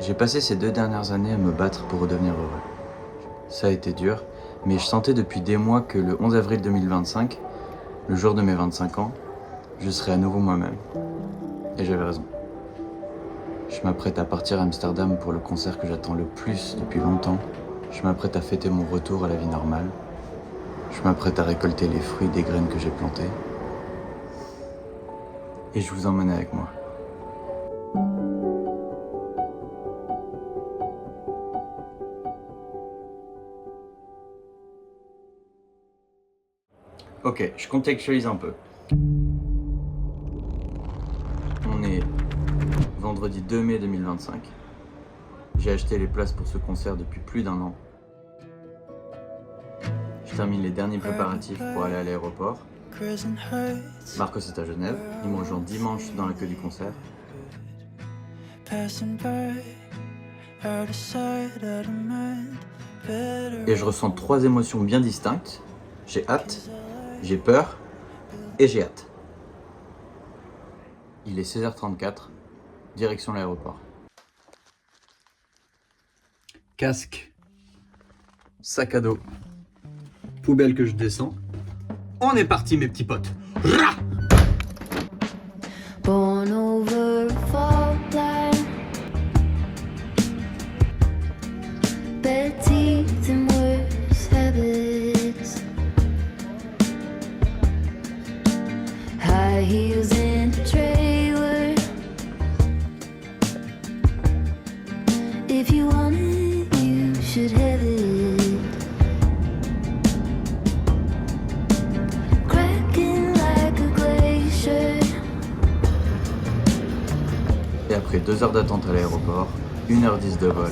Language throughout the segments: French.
J'ai passé ces 2 dernières années à me battre pour redevenir heureux. Ça a été dur, mais je sentais depuis des mois que le 11 avril 2025, le jour de mes 25 ans, je serais à nouveau moi-même. Et j'avais raison. Je m'apprête à partir à Amsterdam pour le concert que j'attends le plus depuis longtemps. Je m'apprête à fêter mon retour à la vie normale. Je m'apprête à récolter les fruits des graines que j'ai plantées. Et je vous emmène avec moi. Ok, je contextualise un peu. On est vendredi 2 mai 2025. J'ai acheté les places pour ce concert depuis plus d'1 an. Je termine les derniers préparatifs pour aller à l'aéroport. Marcos est à Genève. Il me rejoint dimanche dans la queue du concert. Et je ressens 3 émotions bien distinctes. J'ai hâte, j'ai peur et j'ai hâte. Il est 16h34, direction l'aéroport. Casque, sac à dos, poubelle que je descends. On est parti mes petits potes. Rah! Born over a fault line, bad teeth and worse habits, high heels in a trailer. If you want it, you should have it. Cracking like a glacier. Et après 2 heures d'attente à l'aéroport, 1h10 de vol,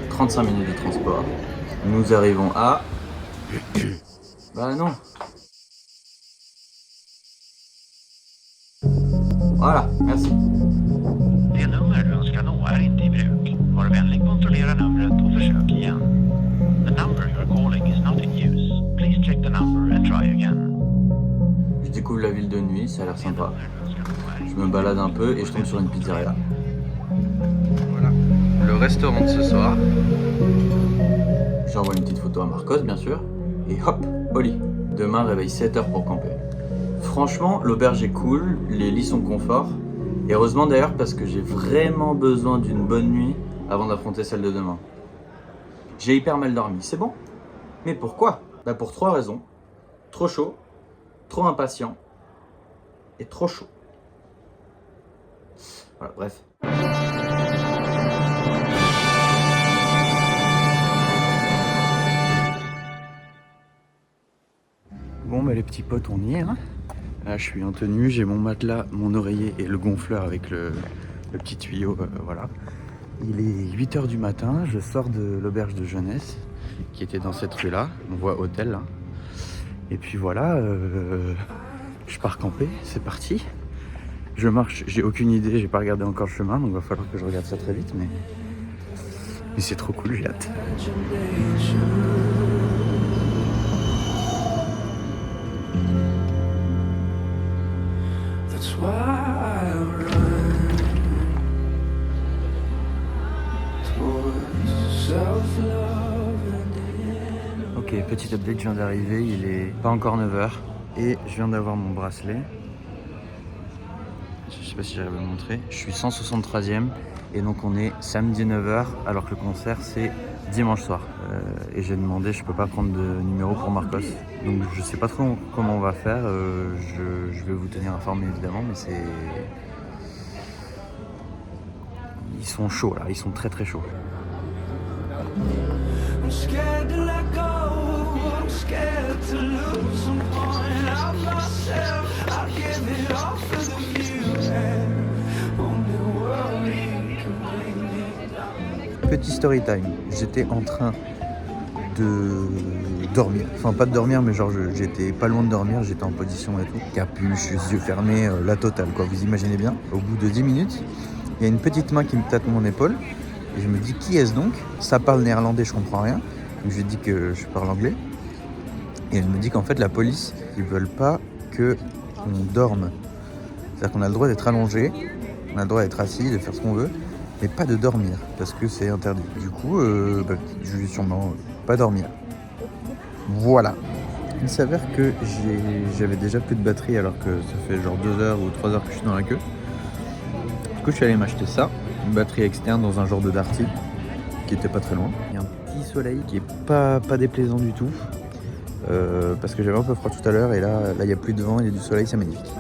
35 minutes de transport, nous arrivons à... Bah non. Voilà, merci. Det nummer du önskar nå är inte i bruk. Var vänlig kontrollera numret och försök igen. The number you're calling is not in use. Please check the number and try again. Je découvre la ville de nuit, ça a l'air sympa. Je me balade un peu et je tombe sur une pizzeria. Voilà, le restaurant de ce soir. J'envoie une petite photo à Marcos, bien sûr. Et hop, au lit. Demain, réveil 7h pour camper. Franchement, l'auberge est cool, les lits sont confort. Et heureusement d'ailleurs parce que j'ai vraiment besoin d'une bonne nuit avant d'affronter celle de demain. J'ai hyper mal dormi, c'est bon. Mais pourquoi? Bah pour 3 raisons. Trop chaud, trop impatient et trop chaud. Voilà, bref. Bon bah les petits potes, on y est hein. Là je suis en tenue, j'ai mon matelas, mon oreiller et le gonfleur avec le petit tuyau, voilà. Il est 8h du matin, je sors de l'auberge de jeunesse qui était dans cette rue là, on voit hôtel là. Et puis voilà, je pars camper, c'est parti. Je marche, j'ai aucune idée, j'ai pas regardé encore le chemin, donc va falloir que je regarde ça très vite, mais c'est trop cool, j'ai hâte. Ok, petit update, je viens d'arriver, il est pas encore 9h et je viens d'avoir mon bracelet. Je sais pas si j'arrive à le montrer. Je suis 163e et donc on est samedi 9h alors que le concert c'est dimanche soir. Et j'ai demandé, je peux pas prendre de numéro pour Marcos. Donc je sais pas trop comment on va faire. Je vais vous tenir informé évidemment, mais c'est... Ils sont chauds là, ils sont très très chauds. Petit story time, j'étais en train de dormir, enfin pas de dormir mais genre j'étais pas loin de dormir, j'étais en position et tout, capuche, yeux fermés, la totale quoi, vous imaginez bien. Au bout de 10 minutes, il y a une petite main qui me tâte mon épaule et je me dis qui est-ce donc? Ça parle néerlandais, je comprends rien, donc je lui dis que je parle anglais et elle me dit qu'en fait la police, ils veulent pas que on dorme, c'est-à-dire qu'on a le droit d'être allongé, on a le droit d'être assis, de faire ce qu'on veut. mais pas de dormir, parce que c'est interdit. Du coup, je vais sûrement pas dormir. Voilà. Il s'avère que j'avais déjà plus de batterie alors que ça fait genre 2 heures ou 3 heures que je suis dans la queue. Du coup, je suis allé m'acheter ça, une batterie externe dans un genre de Darty, qui était pas très loin. Il y a un petit soleil qui est pas déplaisant du tout, parce que j'avais un peu froid tout à l'heure, et là il y a plus de vent, il y a du soleil, c'est magnifique.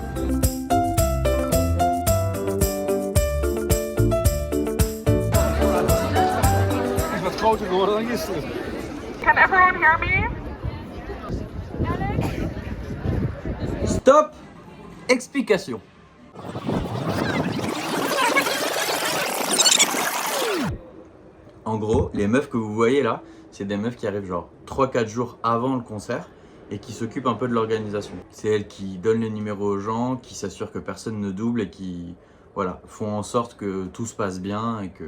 Can everyone hear me? Stop! Explication. En gros, les meufs que vous voyez là, c'est des meufs qui arrivent genre 3-4 jours avant le concert et qui s'occupent un peu de l'organisation. C'est elles qui donnent les numéros aux gens, qui s'assurent que personne ne double et qui font en sorte que tout se passe bien et qu'il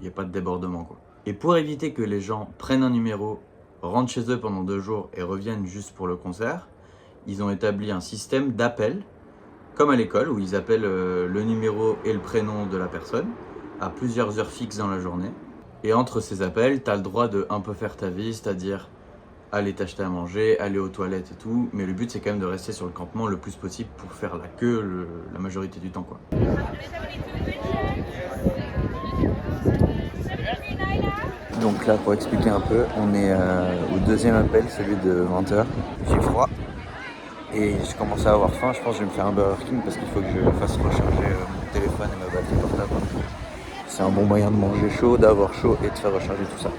n'y ait pas de débordement, quoi. Et pour éviter que les gens prennent un numéro, rentrent chez eux pendant 2 jours et reviennent juste pour le concert, ils ont établi un système d'appel, comme à l'école, où ils appellent le numéro et le prénom de la personne à plusieurs heures fixes dans la journée. Et entre ces appels, tu as le droit de un peu faire ta vie, c'est-à-dire aller t'acheter à manger, aller aux toilettes et tout. Mais le but, c'est quand même de rester sur le campement le plus possible pour faire la queue la majorité du temps, quoi. Donc là, pour expliquer un peu, on est au deuxième appel, celui de 20h. J'ai froid et je commence à avoir faim. Je pense que je vais me faire un Burger King parce qu'il faut que je fasse recharger mon téléphone et ma batterie portable. C'est un bon moyen de manger chaud, d'avoir chaud et de faire recharger tout ça.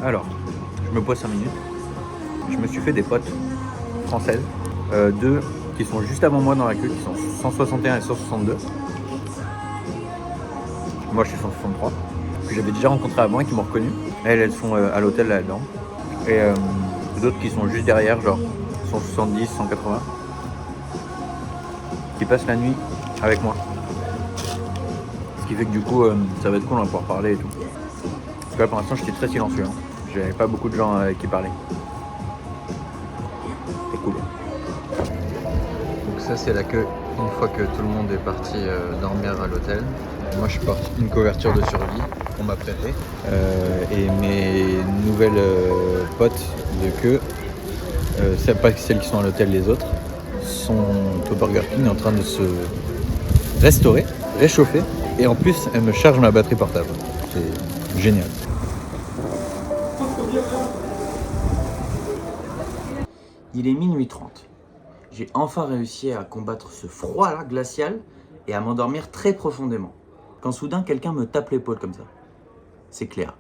Alors, je me pose 5 minutes. Je me suis fait des potes françaises, 2 qui sont juste avant moi dans la queue, qui sont 161 et 162. Moi je suis 163, que j'avais déjà rencontré avant et qui m'ont reconnu. Elles sont à l'hôtel là-dedans. Et d'autres qui sont juste derrière, genre 170, 180, qui passent la nuit avec moi. Ce qui fait que du coup, ça va être cool, on va pouvoir parler et tout. Parce que là pour l'instant j'étais très silencieux, hein. J'avais pas beaucoup de gens avec qui parler. C'est cool. Donc ça c'est la queue une fois que tout le monde est parti dormir à l'hôtel. Moi je porte une couverture de survie qu'on m'a prêtée. Et mes nouvelles potes de queue, c'est pas celles qui sont à l'hôtel, les autres, sont au Burger King en train de se restaurer, réchauffer. Et en plus elles me chargent ma batterie portable. C'est génial. Il est minuit 30. J'ai enfin réussi à combattre ce froid-là, glacial, et à m'endormir très profondément. Quand soudain, quelqu'un me tape l'épaule comme ça. C'est Cléa.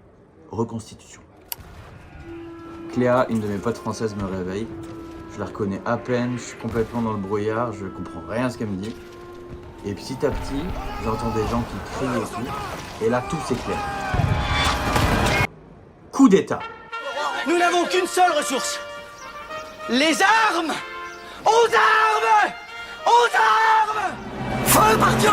Reconstitution. Cléa, une de mes potes françaises, me réveille. Je la reconnais à peine, je suis complètement dans le brouillard, je comprends rien à ce qu'elle me dit. Et petit à petit, j'entends des gens qui crient et tout. Et là, tout s'éclaire. Coup d'état. Nous n'avons qu'une seule ressource. Les armes! Aux armes! Aux armes! Feu par Dieu!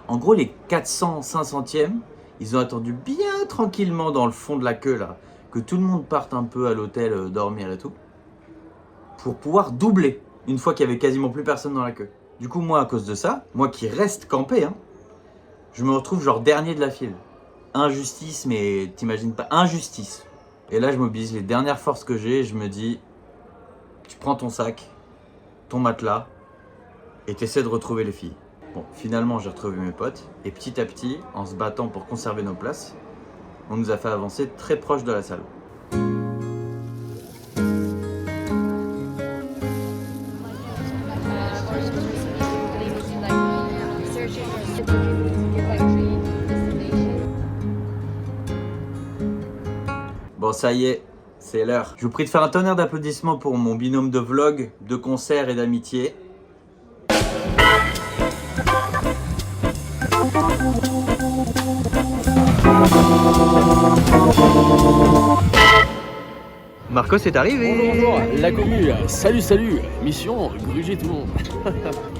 En gros, les 400, 500e, ils ont attendu bien tranquillement dans le fond de la queue, là, que tout le monde parte un peu à l'hôtel dormir et tout, pour pouvoir doubler, une fois qu'il y avait quasiment plus personne dans la queue. Du coup, moi, à cause de ça, moi qui reste campé, hein, je me retrouve genre dernier de la file. Injustice, mais t'imagines pas, injustice. Et là, je mobilise les dernières forces que j'ai et je me dis, tu prends ton sac, ton matelas, et t'essaies de retrouver les filles. Bon, finalement, j'ai retrouvé mes potes, et petit à petit, en se battant pour conserver nos places, on nous a fait avancer très proche de la salle. Bon, ça y est, C'est l'heure. Je vous prie de faire un tonnerre d'applaudissements pour mon binôme de vlog, de concerts et d'amitié. Marcos est arrivé. Bonjour, la commu, salut, mission, gruger tout le monde.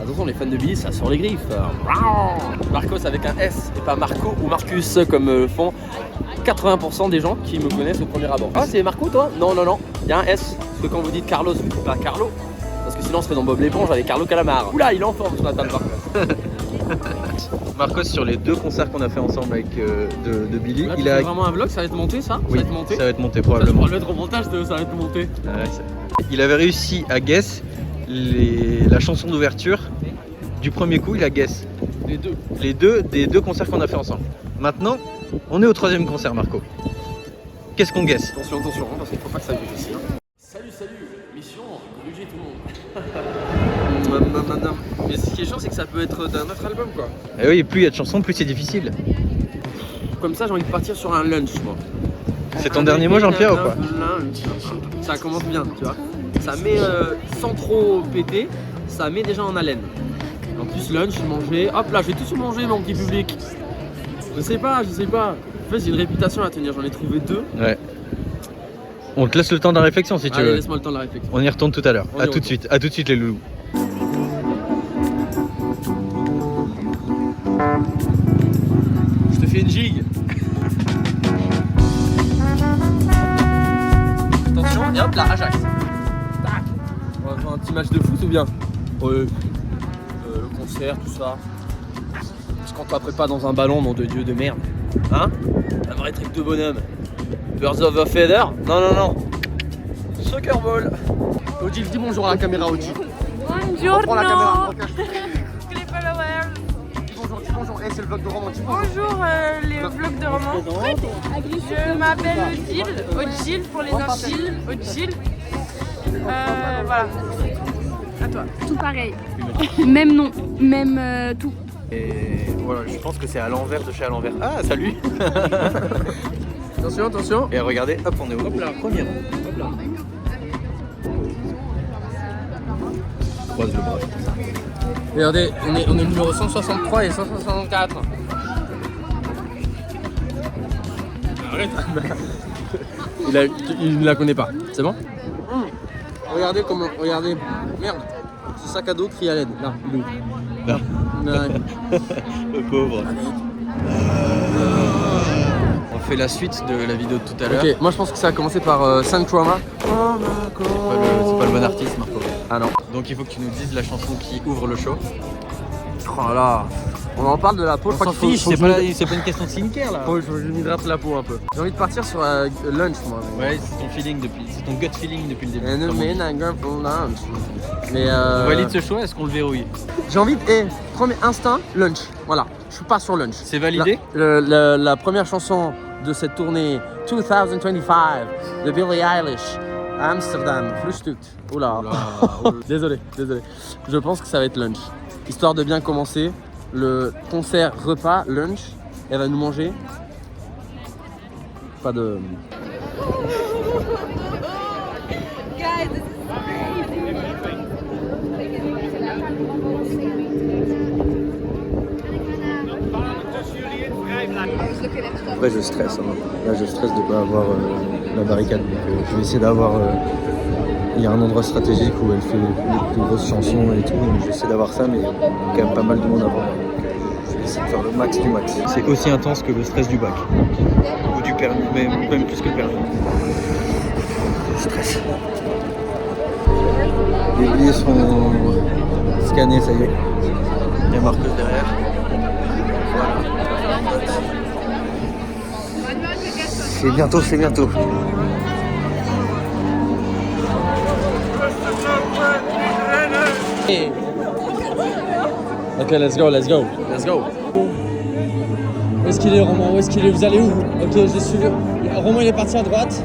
Attention les fans de Billy, ça sort les griffes. Marcos avec un S et pas Marco ou Marcus comme le font 80% des gens qui me connaissent au premier abord. Ah c'est Marco toi? Non, il y a un S. Parce que quand vous dites Carlos, vous dites pas Carlo. Parce que sinon on serait dans Bob l'éponge avec Carlo Calamar. Oula, il est en forme sur la table Marcos. Marcos, sur les 2 concerts qu'on a fait ensemble avec de Billy, Là, il a vraiment un vlog, ça va être monté ça? oui, ça va être monté, ça va être monté ça, je probablement. pourrais le mettre au montage, ça va être monté. Ouais, il avait réussi à guess la chanson d'ouverture du premier coup, il a guess Les deux. des 2 concerts qu'on a fait ensemble. Maintenant, on est au 3e concert, Marco. Qu'est-ce qu'on guess? Attention, hein, parce qu'il faut pas que ça bouge ici. Salut, mission, gruger tout le monde. Mais ce qui est chiant, c'est que ça peut être d'un autre album quoi. Et oui, plus il y a de chansons, plus c'est difficile. Comme ça, j'ai envie de partir sur un lunch, moi. C'est ton dernier mot, Jean-Pierre, ou quoi? Ça commence bien, tu vois. Ça met, sans trop péter, ça met déjà en haleine. En plus, lunch, manger. Hop là, je vais tout manger, mon petit public. Je sais pas. En fait, j'ai une réputation à tenir, j'en ai trouvé 2. Ouais. On te laisse le temps de la réflexion si tu Allez, veux. laisse-moi le temps de la réflexion. On y retourne tout à l'heure. On y À tout de retourne. suite. À tout de suite, les loulous. Je te fais une gigue. Attention, et hop là, Ajax. Tac. On va faire un petit match de foot ou bien? Ouais. Le concert, tout ça. Parce qu'on taperait pas dans un ballon, nom de Dieu de merde. Hein? Un vrai truc de bonhomme. Birds of a Feather? Non. Soccer ball. Oji, dis bonjour à la caméra, Oji. Bonjour, Prends la caméra. les followers. Dis bonjour. Hey, c'est le vlog de Roman. Bonjour les vlogs de romans. Je m'appelle Odile pour les intimes. Odile. Voilà. À toi. Tout pareil. Même nom, même tout. Et voilà, je pense que c'est à l'envers de chez à l'envers. Ah, salut. Attention. Et regardez, hop, on est au premier rang. Hop là. Croise le bras. Regardez, on est numéro 163 et 164. Arrête. Il ne la connaît pas. C'est bon? Regardez. Merde. Ce sac à dos crie à l'aide. Là, il est où? Là. Ouais. Le pauvre. On fait la suite de la vidéo de tout à l'heure. Ok, moi je pense que ça a commencé par Sun Trauma. C'est pas le bon artiste, Marco. Ah non. Donc il faut que tu nous dises la chanson qui ouvre le show. Oh là. On en parle de la peau, je On crois s'en qu'il faut- fiche, faut c'est que je me- pas une question de skincare là. faut que je m'hydrate la peau un peu. J'ai envie de partir sur lunch moi. Ouais, c'est ton feeling c'est ton gut feeling depuis le début. And Comme on dit. I go for lunch. Mais On valide ce choix, est-ce qu'on le verrouille? j'ai envie de. Premier instinct, lunch. Voilà, je suis pas sur lunch. C'est validé? La première chanson de cette tournée 2025 de Billie Eilish, Amsterdam, Frühstückt. Oula. désolé. Je pense que ça va être lunch. Histoire de bien commencer le concert repas, lunch. Elle va nous manger. Pas de. Après je stresse, hein. Là je stresse de ne pas avoir la barricade. Donc, je vais essayer d'avoir. Il y a un endroit stratégique où elle fait les plus grosses chansons et tout, donc j'essaie d'avoir ça, mais il y a quand même pas mal de monde avant. Donc je vais essayer de faire le max du max. C'est aussi intense que le stress du bac. Ou du permis, même plus que le permis. Stress. Les billets sont scannés, ça y est. Il y a Marcos derrière. C'est bientôt. Ok, let's go. Où est-ce qu'il est, Romain? Où est-ce qu'il est? Vous allez où? Ok, je suis. Romain, il est parti à droite.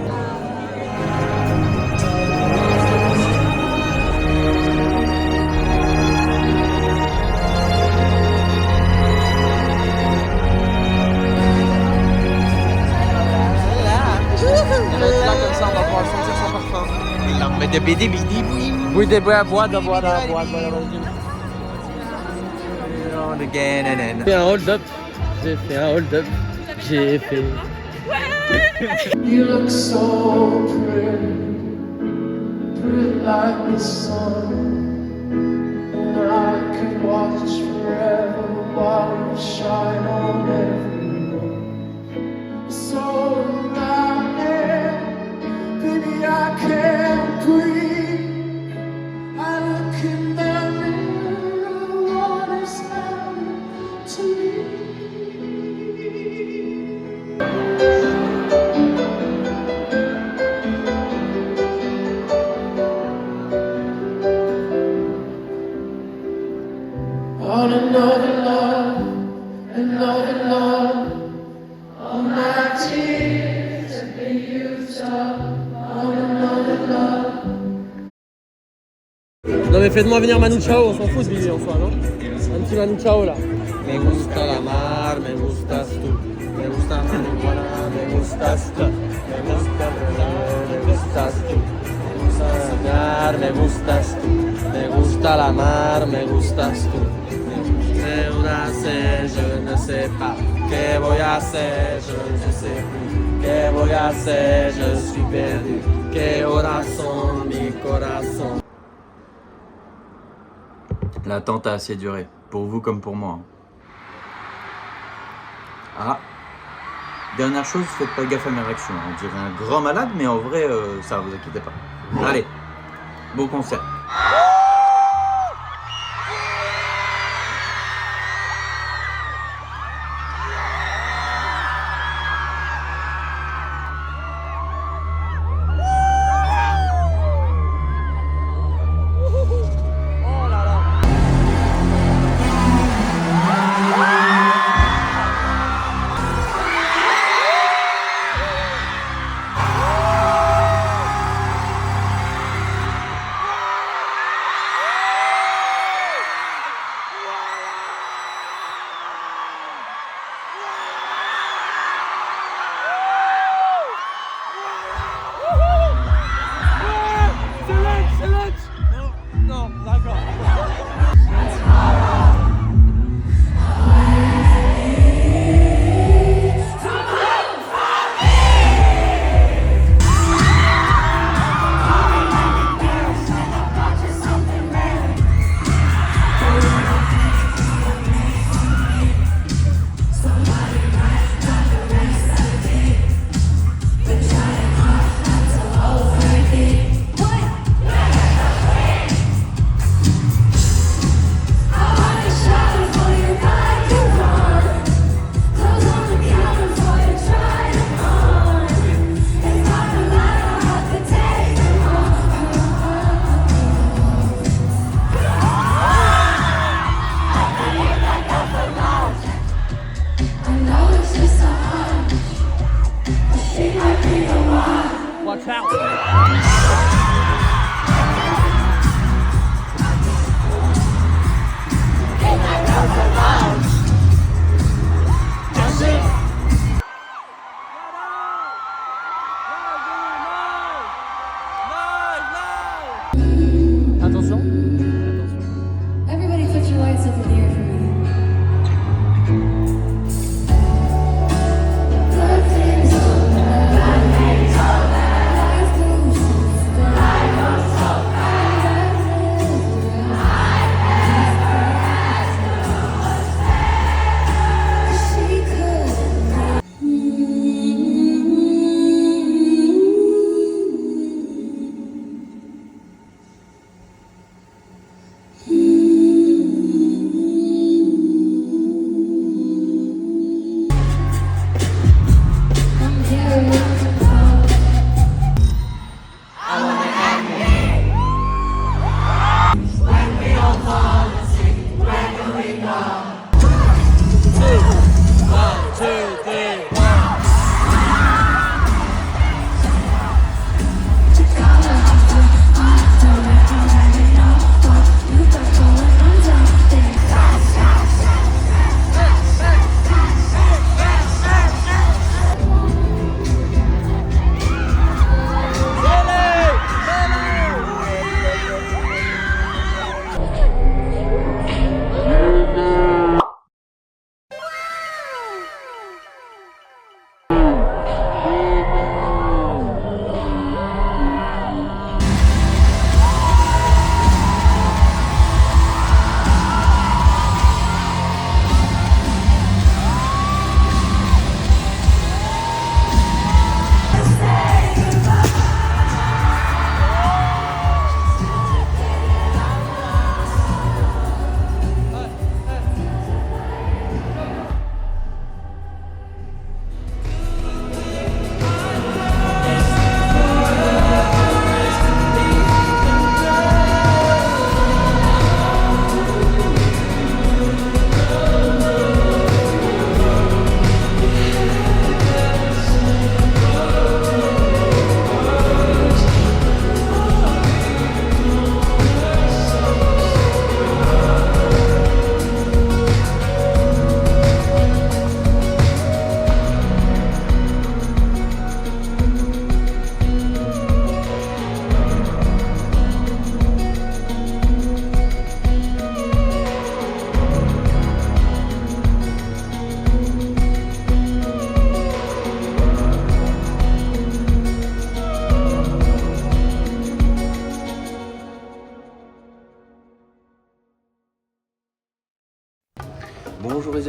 Il va être là comme ça, on va pouvoir le de bidi bidi Oui, des bois, bois, bois, bois, bois. again. J'ai fait un hold-up. J'ai fait un hold-up. J'ai fait. You look so pretty, pretty like the sun. And I could watch forever while you shine on everyone. So rounded, baby, I can't breathe. I look in the mirror, what is happening to me? On another love, another love. All my tears have been used up on another love. Non mais faites-moi venir Manu Chao, on s'en fout de Billy en soi, non? Un petit Manu Chao là. Me gusta la mar, me gustas tú. Me gusta marihuana, me gustas tú. Me gusta volar, me gustas tú. Me gusta soñar, me gustas tú. Me gusta la mar, me gustas tú. ¿Qué voy a hacer? Je ne sais pas. ¿Qué voy a hacer? Je ne sais plus. ¿Qué voy a hacer? Je suis perdu. ¿Qué horas son mi corazón? L'attente a assez duré, pour vous comme pour moi. Ah, dernière chose, faites pas gaffe à mes réactions. On dirait un grand malade, mais en vrai, ça va, vous inquiétez pas. Allez, bon concert. Everybody put your lights up in the air for me. Good things all bad, bad things all bad. Life moves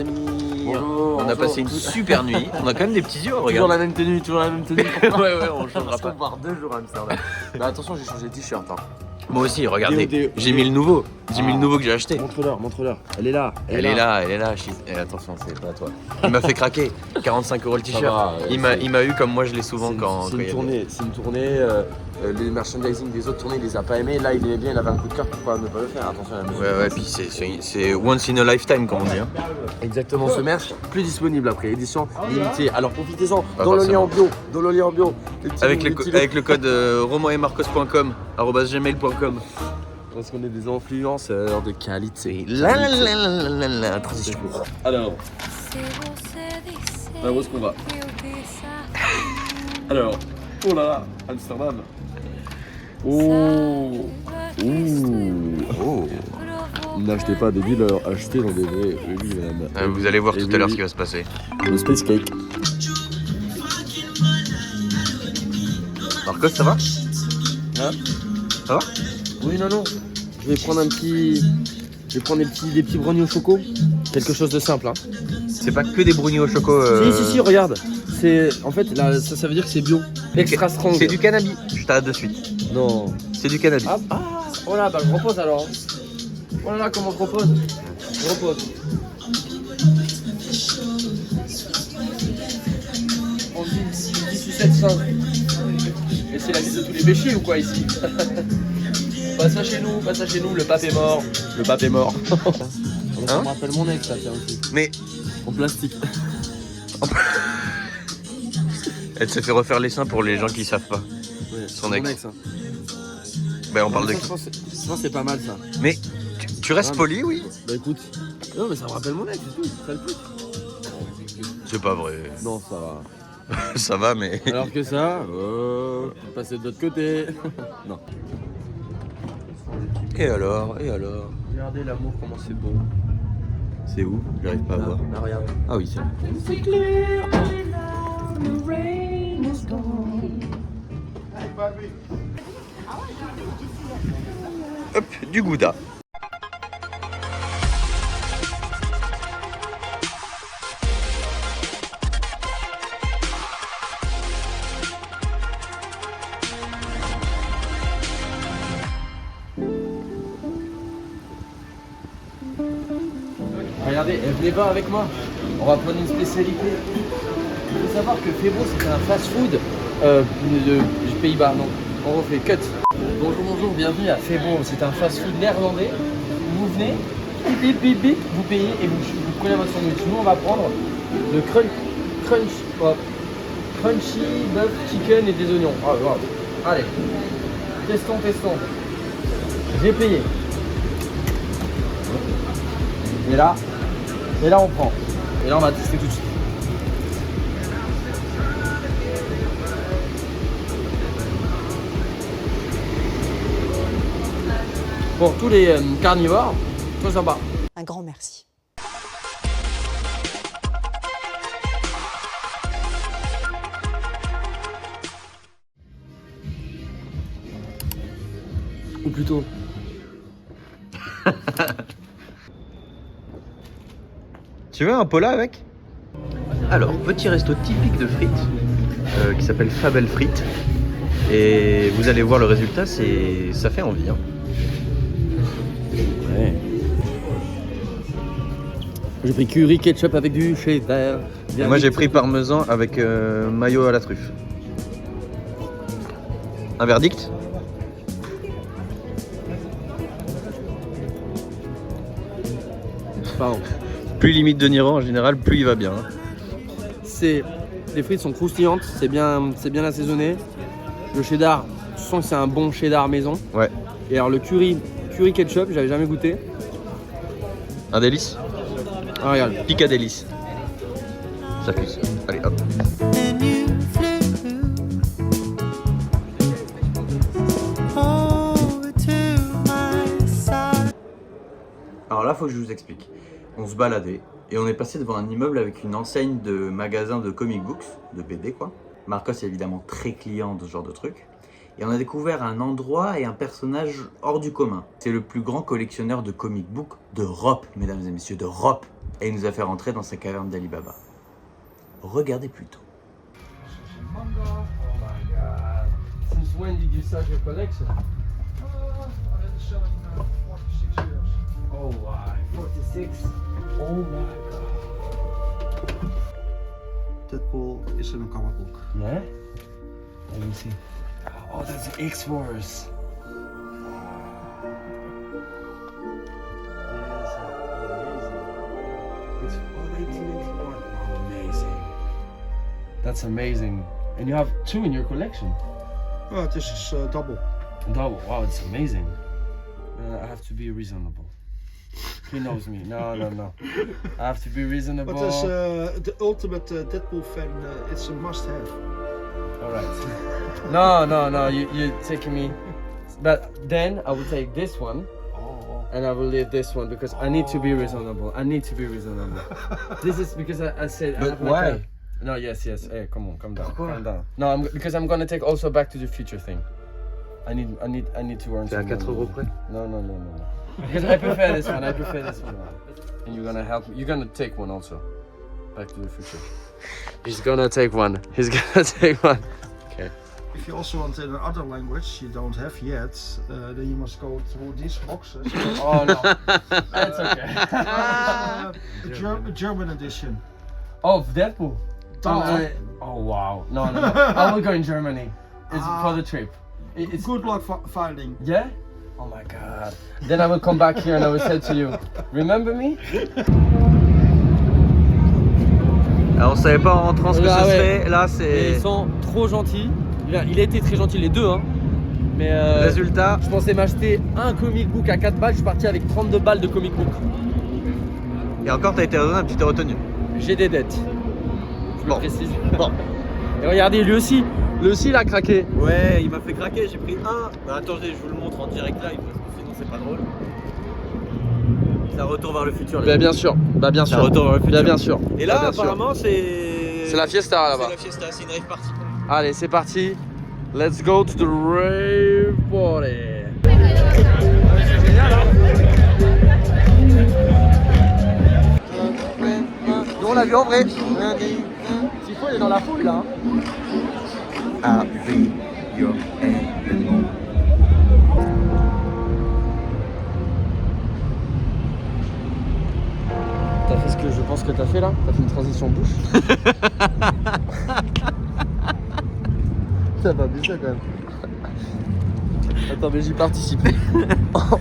amis. On a passé une super nuit. On a quand même des petits yeux, Toujours regarde. la même tenue, toujours la même tenue. Ouais, on changera Parce pas. qu'on part 2 jours à Amsterdam. Bah, attention, j'ai changé de t-shirt. Hein. Moi aussi, regardez. Déo. J'ai mis le nouveau. J'ai mis le nouveau que j'ai acheté. Montre-leur. Elle est là. Elle est là. Eh, attention, c'est pas toi. Il m'a fait craquer. 45 € le t-shirt. va, Il m'a eu comme moi je l'ai souvent quand C'est il y une a tournée. C'est une tournée. Les merchandising des autres tournées, il les a pas aimés. Là, il aimait bien, il avait un coup de cœur. Pourquoi ne pas le faire? Attention à la musique. Ouais, puis c'est once in a lifetime, comme on dit. Hein. Exactement, ce merch, plus disponible après, édition limitée. Alors profitez-en, Pas dans le lien forcément. en bio. Avec le code romanemarcos.com @gmail.com. Parce qu'on est des influenceurs de qualité. La transition. Alors, où est-ce qu'on va? Alors, oh là là, Amsterdam. Oh. N'achetez pas des dealers, achetez dans des vrais. Oui, madame. Vous allez voir Et tout oui, à l'heure oui. ce qui va se passer. Le space cake. Marcos, ça va? Hein? Ça va? Oui, non. Je vais prendre des petits brownies au choco. Quelque chose de simple, hein. C'est pas que des brownies au choco. Si, regarde. En fait, là, ça veut dire que c'est bio. Extra strong. C'est du cannabis. Je t'arrête de suite. Non. C'est du cannabis. Oh là, bah je repose alors. Oh là là, comment je repose? Je repose. On dit 17,5. Et c'est la mise de tous les péchés ou quoi ici? Pas ça chez nous, le pape est mort. Ça me rappelle mon ex, ça, tiens aussi. Mais En plastique. elle s'est fait refaire les seins pour les gens qui savent pas. Ouais, Son mon ex. hein. Ben on parle de Ça, qui? je pense que c'est pas mal ça. Mais tu restes Ah, poli, oui? Bah écoute. Non, mais ça me rappelle mon ex, c'est tout. Ça le plus. C'est pas vrai. Non, ça va. Ça va, mais. Alors que ça, passer de l'autre côté. Non. Et alors? Regardez l'amour, comment c'est beau. C'est où? J'arrive pas à voir. Là, regarde. Ah oui, c'est. Hop, du gouda. Regardez, venez voir avec moi. On va prendre une spécialité. Il faut savoir que Febo, c'est un fast-food du Pays-Bas. Non, on refait cut. Bonjour, bienvenue à Febo. C'est un fast-food néerlandais. Vous venez, bip, vous payez et vous prenez votre sandwich. Nous, on va prendre le crunchy bœuf, chicken et des oignons. Oh, wow. Allez, testons. J'ai payé. Et là, on prend. Et là, on va tester tout de suite. Pour tous les carnivores, très sympa. Un grand merci. Ou plutôt. Tu veux un pola avec? Alors, petit resto typique de frites qui s'appelle Fabel Frites. Et vous allez voir le résultat, ça fait envie. Hein. Ouais. J'ai pris curry ketchup avec du cheddar. Et moi j'ai pris parmesan avec mayo à la truffe. Un verdict? Pardon. Plus limite de Niro en général, plus il va bien. Hein. Les frites sont croustillantes, c'est bien assaisonné. Le cheddar, tu sens que c'est un bon cheddar maison. Ouais. Et alors le curry ketchup, j'avais jamais goûté. Un délice? Ah regarde. Pica délice. J'accuse. Allez hop. Alors là, faut que je vous explique. On se baladait et on est passé devant un immeuble avec une enseigne de magasin de comic books, de BD quoi. Marcos est évidemment très client de ce genre de truc. Et on a découvert un endroit et un personnage hors du commun. C'est le plus grand collectionneur de comic books d'Europe, mesdames et messieurs, d'Europe. et il nous a fait rentrer dans sa caverne d'Ali Baba. Regardez plutôt. Oh my god. Since when did you start your collection? I've been selling 46 years. Oh wow, 46? Oh my god. Deadpool is in a comic book. Yeah? Let me see. Oh, that's the X-Force. It's 1981. Oh, amazing. That's amazing. And you have 2 in your collection? This is double. Double. Wow, it's amazing. I have to be reasonable. He knows me. No. I have to be reasonable. But as the ultimate Deadpool fan, it's a must-have. All right. No. You're taking me. But then I will take this one. And I will leave this one because I need to be reasonable. This is because I said. I But have my why? time. No, yes. Hey, come on, calm down. No, because I'm gonna take also Back to the Future thing. I need to earn. C'est à some 4 money. € près. No. Because I prefer this one. And you're gonna help me. You're gonna take one also. Back to the Future. He's gonna take one. Okay. If you also want in another language you don't have yet, then you must go through these boxes. Oh no, that's okay. A German edition. Of Deadpool. Duh. Oh wow. No. I will go in Germany. It's for the trip. It's Good luck finding. Yeah? Oh my god. Then I will come back here and I will say to you, remember me? Alors on savait pas en rentrant ce que Ah ça ouais. serait, là Et c'est... ils sont trop gentils. Il a été très gentil les deux hein. Mais Résultat, je pensais m'acheter un comic book à 4 balles, je suis parti avec 32 balles de comic book. et encore t'as été raisonnable, tu t'es retenu. J'ai des dettes. Je Bon. le précise. Bon. Et regardez, lui aussi il a craqué. Ouais, il m'a fait craquer, j'ai pris un. Bah, attendez, je vous le montre en direct live parce que sinon c'est pas drôle. C'est un retour vers le futur. Bah bien sûr, C'est un retour vers le futur. bien sûr. Et là, Bah, bien sûr. apparemment, c'est. C'est la fiesta là-bas. C'est la fiesta, c'est une rave party. Allez, c'est parti. Let's go to the rave party. Nous on l'a vu en vrai. Tifo, il est dans la foule là. A, V, Yo, N, T'as fait ce que je pense que t'as fait là. T'as fait une transition bouche. Ça va bien ça quand même. Attends, mais j'y participe.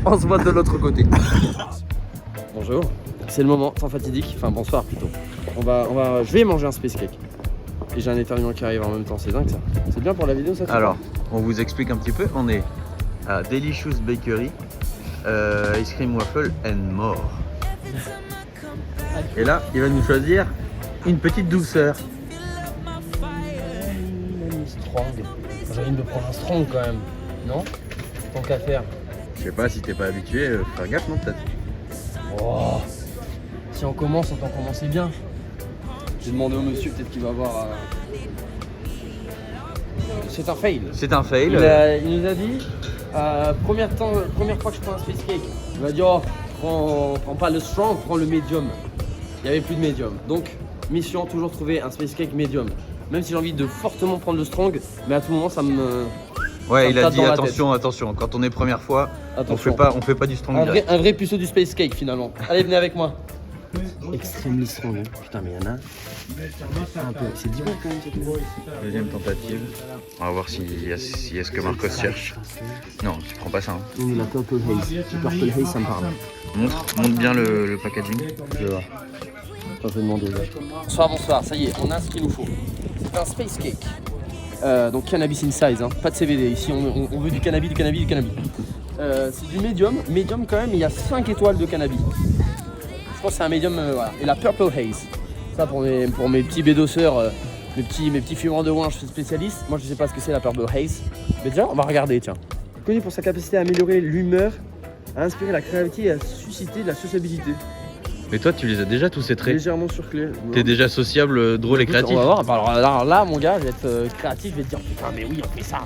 On se voit de l'autre côté. Bonjour. C'est le moment, temps fatidique. Enfin, bonsoir plutôt. Je vais manger un space cake. Et j'ai un éternuement qui arrive en même temps. C'est dingue ça. C'est bien pour la vidéo ça. Alors, on vous explique un petit peu. On est à Delicious Bakery, Ice Cream Waffle and More. Et là, il va nous choisir une petite douceur. Strong. J'ai envie de prendre un strong quand même. Non? Tant qu'à faire. Je sais pas si t'es pas habitué, faire gaffe non peut-être. Oh. Si on commence, autant commencer bien. J'ai demandé au monsieur, peut-être qu'il va voir. C'est un fail. C'est un fail. Il nous a dit, première fois que je prends un space cake, il m'a dit oh, prends pas le strong, prends le medium. Il n'y avait plus de medium. Donc, mission, toujours trouver un space cake medium. Même si j'ai envie de fortement prendre le strong, mais à tout moment ça me. Ouais, ça il me a tape dit dans la attention, quand on est première fois, Attention. on fait pas du strong direct. Un vrai puceau du space cake finalement. Allez, venez avec moi. Extremely strong. Hein. Putain, mais il y en a un peu. C'est 10 balles quand même, c'est tout. Deuxième tentative. On va voir s'il y a ce que Marcos cherche. Non, tu prends pas ça. Hein. Oui, la Purple Haze. La Purple Haze, ça me parle. Montre bien le packaging. Je vais voir. Je vais demander. Bonsoir, ça y est, on a ce qu'il nous faut. C'est un space cake. Donc cannabis in size, hein. Pas de CBD. Ici, on veut du cannabis. C'est du médium quand même, il y a 5 étoiles de cannabis. Je pense que c'est un médium, voilà. Et la Purple Haze. Ça pour mes petits bédosseurs, mes petits fumeurs de ouin, je suis spécialiste. Moi je sais pas ce que c'est la Purple Haze. Mais déjà, on va regarder, tiens. Connu pour sa capacité à améliorer l'humeur, à inspirer la créativité et à susciter de la sociabilité. Mais toi, tu les as déjà tous ces traits. Légèrement surclé. T'es déjà sociable, drôle et Écoute, créatif. On va voir. Alors là, mon gars, je vais être créatif, je vais te dire putain, mais oui, on fait ça.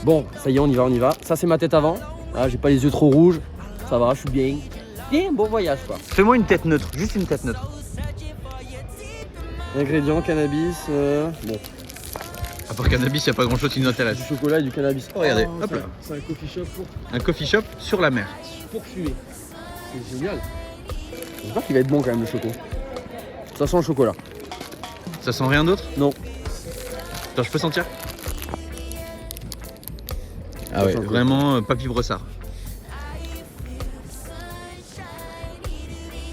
Bon, ça y est, on y va. Ça, c'est ma tête avant. Ah, j'ai pas les yeux trop rouges. Ça va, je suis bien. Bien, bon voyage quoi. Fais-moi une tête neutre, juste une tête neutre. Ingrédients, cannabis, bon, À part cannabis, il n'y a pas grand-chose qui nous intéresse. du chocolat et du cannabis. Oh, regardez, hop là. C'est un coffee shop Un coffee shop sur la mer. pour fumer. C'est génial. J'espère qu'il va être bon quand même le choco. Ça sent le chocolat. Ça sent rien d'autre? Non. Attends, je peux sentir? Ah Ça ouais, sent quoi? vraiment papy brossard.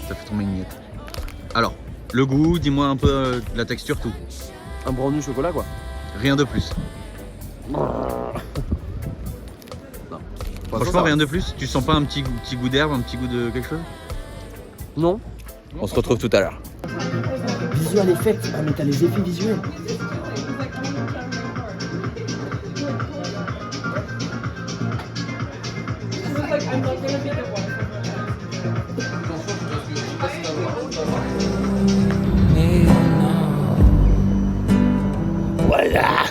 Ça fait tomber une miette. Alors, le goût, dis-moi un peu la texture, tout. Un brownie chocolat quoi. Rien de plus. Franchement, ça, rien de plus. Tu sens pas un petit goût d'herbe, un petit goût de quelque chose? Non. On se retrouve tout à l'heure. Visual effect. Ah mais t'as les effets visuels. Voilà.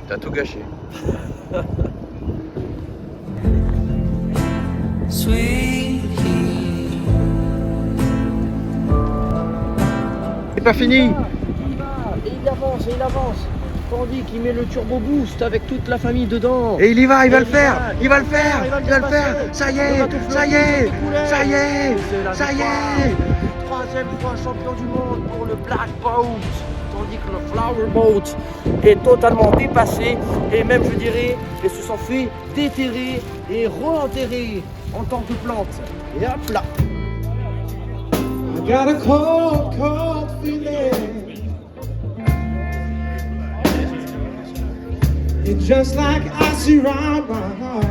T'as tout gâché. C'est pas fini. Et il avance, tandis qu'il met le turbo boost avec toute la famille dedans. Et il y va, il va le Et faire. Il va le faire. il va le Il va le faire. dépasser. Ça y Le est. bateau Ça y fleurit, est. c'est coulé. Ça y est. C'est la Ça y victoire. est. Troisième fois champion du monde pour le Black Boat. Tandis que le Flower Boat est totalement dépassé. Et même, je dirais, ils se sont fait déterrer et re-enterrer en tant que plante. Et hop là. I got a cold, cold feeling. It's just like icy around my heart.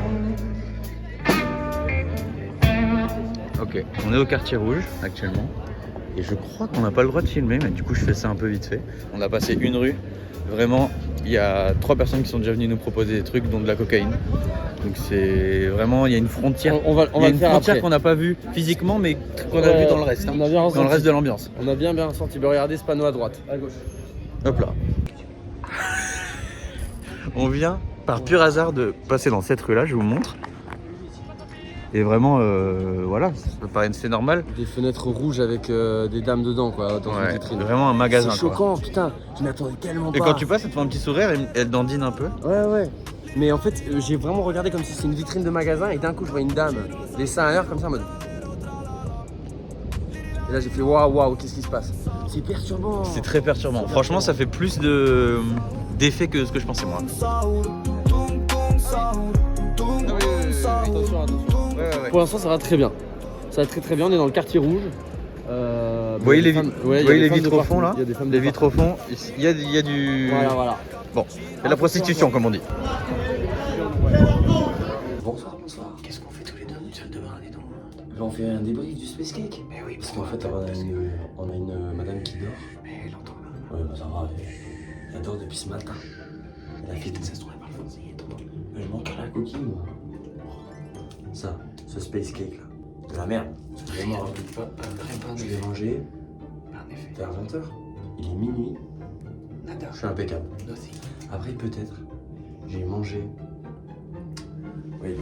Ok, on est au quartier rouge actuellement. Et je crois qu'on n'a pas le droit de filmer, mais du coup je fais ça un peu vite fait. On a passé une rue. Vraiment, il y a 3 personnes qui sont déjà venues nous proposer des trucs, dont de la cocaïne. Donc c'est vraiment, il y a une frontière. On va Il y a le une faire frontière après. qu'on n'a pas vue physiquement, mais qu'on a vue dans le reste. On a bien Dans ressenti. le reste de l'ambiance. On a bien ressenti. Bah, regardez ce panneau à droite, à gauche. Hop là. On vient par pur hasard de passer dans cette rue-là, je vous montre. Et vraiment, voilà, ça paraît c'est normal. Des fenêtres rouges avec des dames dedans, quoi, dans une Ouais, vitrine. vraiment un magasin. C'est quoi. choquant, putain. Je m'attendais tellement pas. Et quand tu passes, ça te fait un petit sourire, elle dandine un peu. Ouais. Mais en fait, j'ai vraiment regardé comme si c'était une vitrine de magasin et d'un coup, je vois une dame, les seins à l'air comme ça en mode. Et là, j'ai fait waouh, qu'est-ce qui se passe? C'est perturbant. C'est très perturbant. Franchement, ça fait plus d'effet que ce que je pensais moi. Attention. Ouais. Pour l'instant, ça va très bien. Ça va très bien. On est dans le quartier rouge. Vous voyez les vitres au fond là? Il y a des femmes Les de vitres au fond, il y a du. Voilà. Bon, c'est de la prostitution comme on dit. Bonsoir. Qu'est-ce qu'on fait tous les deux dans une salle de bain, dis donc? On fait un débrief du Space Cake. Mais oui, parce qu'en fait, on a une madame qui dort. Mais elle entend là. Ouais, bah ça va. Elle dort depuis ce matin. La fille, ça se trouve, elle parle français. Elle manque à la coquille, moi. Ça, ce Space Cake là. De la merde. Vraiment, je l'ai mangé vers 20h. Il est minuit. Je suis impeccable. Après, peut-être, j'ai mangé. Oui.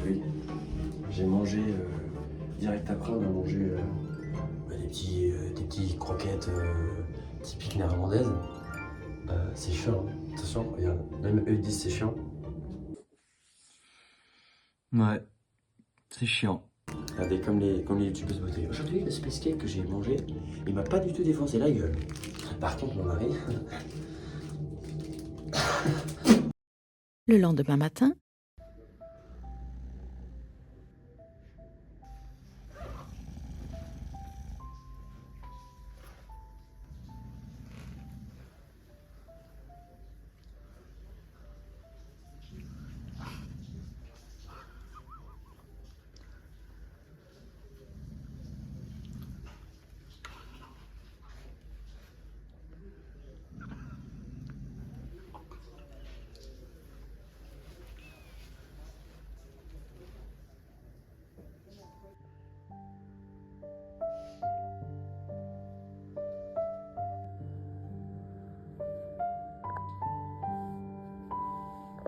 J'ai mangé direct après. On a mangé des petites croquettes typiques néerlandaises. C'est chiant. Attention, regarde. Même eux ils disent c'est chiant. Ouais, c'est chiant. Regardez, comme les youtubeuses beauté. Aujourd'hui, le Space Cake que j'ai mangé, il m'a pas du tout défoncé la gueule. Par contre, mon mari. Le lendemain matin,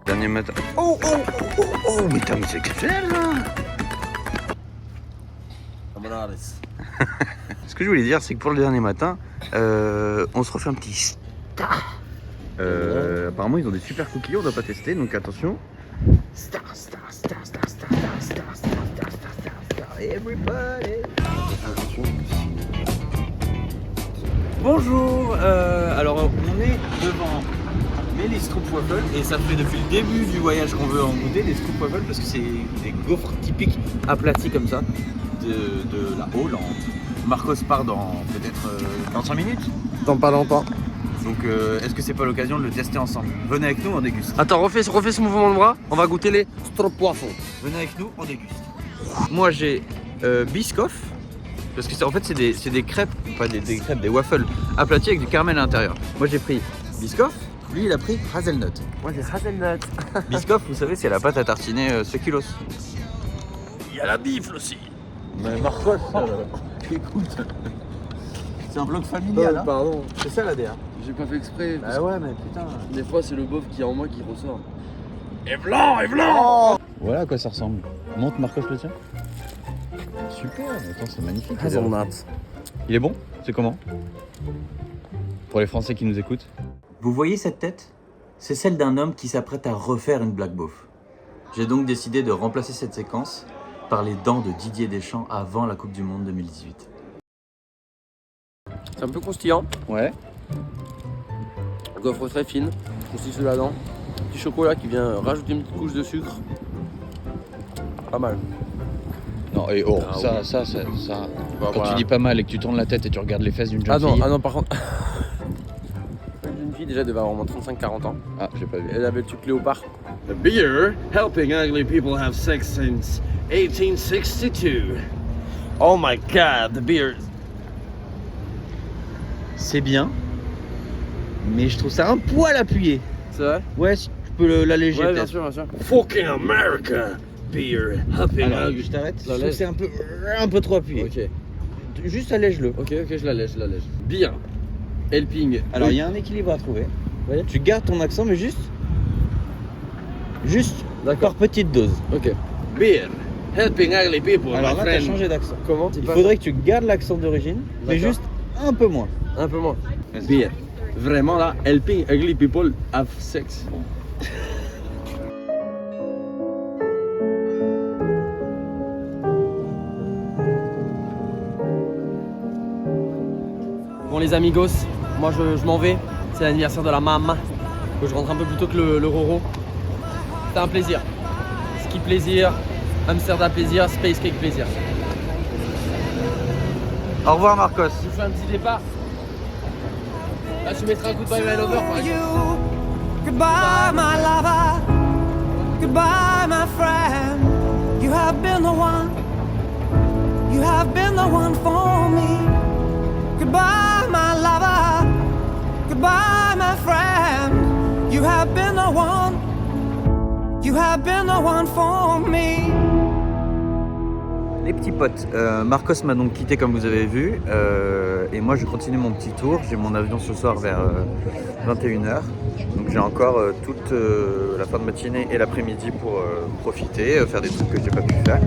Dernier matin. Oh, mais c'est exceptionnel là. $4. Ce que je voulais dire, c'est que pour le dernier matin, on se refait un petit star. Apparemment, ils ont des super cookies, on doit pas tester, donc attention. Star, star, star, star, star, star, star, star, star, star, star, everybody. Attention. Bonjour. Alors, on est devant les Stroopwafels et ça fait depuis le début du voyage qu'on veut en goûter des Stroopwafels parce que c'est des gaufres typiques aplatis comme ça de la Hollande. Marcos part dans peut-être 5 minutes. Dans pas longtemps. Donc est-ce que c'est pas l'occasion de le tester ensemble? Venez avec nous, on déguste. Attends, refais ce mouvement de bras. On va goûter les Stroopwafels. Venez avec nous, on déguste. Moi j'ai Biscoff parce que en fait c'est des crêpes, pas des crêpes, des waffles aplatis avec du caramel à l'intérieur. Moi j'ai pris Biscoff, lui il a pris Hazelnut. Moi j'ai Hazelnut. Biscoff, vous savez, c'est la pâte à tartiner succulose. Il y a la bifle aussi. Mais Marcos, écoute, c'est un vlog familial. Hein. Pardon. C'est ça la DA. J'ai pas fait exprès. Bah ouais, mais putain. Des fois, c'est le beauf qui est en moi qui ressort. Et blanc. Voilà à quoi ça ressemble. Montre Marcos le tien. Super, attends, c'est magnifique. Hazelnut. Il est bon? C'est comment? Pour les Français qui nous écoutent. Vous voyez cette tête? C'est celle d'un homme qui s'apprête à refaire une blague beauf. J'ai donc décidé de remplacer cette séquence par les dents de Didier Deschamps avant la Coupe du Monde 2018. C'est un peu croustillant. Ouais. Gaufre très fine, croustille sous la dent. Petit chocolat qui vient rajouter une petite couche de sucre. Pas mal. Non, et oh, Ah, ça. Bah, Quand tu dis pas mal et que tu tournes la tête et tu regardes les fesses d'une jeune fille. Ah non, par contre. Une jeune fille déjà devait avoir au moins 35-40 ans. Ah, j'ai pas vu. Elle avait le truc léopard. The beer helping ugly people have sex since 1862. Oh my god, the beer. C'est bien, mais je trouve ça un poil appuyé. C'est vrai? Ouais, si tu peux l'alléger Ouais, bien peut-être. sûr, bien sûr. Fucking America. Beer helping Alors, ugly. je t'arrête. Je La trouve que lèche. c'est un peu trop appuyé. Ok. Juste allège-le. Ok, je la lèche, Beer. Helping. Alors, il y a un équilibre à trouver. Oui. Tu gardes ton accent, mais juste D'accord. par petite dose. Ok. Beer helping ugly people. Alors my là, t'as friend. changé d'accent. Comment? Il faudrait que tu gardes l'accent d'origine, mais D'accord. juste un peu moins. Un peu moins. Beer. Vraiment là, helping ugly people have sex. Bon les amigos, moi je m'en vais. C'est l'anniversaire de la maman. Faut que je rentre un peu plus tôt que le Roro. C'était un plaisir. Ski plaisir, Amsterdam plaisir, Space Cake plaisir. Au revoir, Marcos. Je vous fais un petit départ. Là tu mettras un coup de Bye Bye Lover par exemple. Goodbye, my lover. Goodbye, my friend. You have been the one. You have been the one for me. Goodbye, my lover. Goodbye, my friend. You have been the one. You have been the one for me. Les petits potes, Marcos m'a donc quitté comme vous avez vu et moi je continue mon petit tour. J'ai mon avion ce soir vers 21h, donc j'ai encore toute la fin de matinée et l'après-midi pour profiter, faire des trucs que j'ai pas pu faire.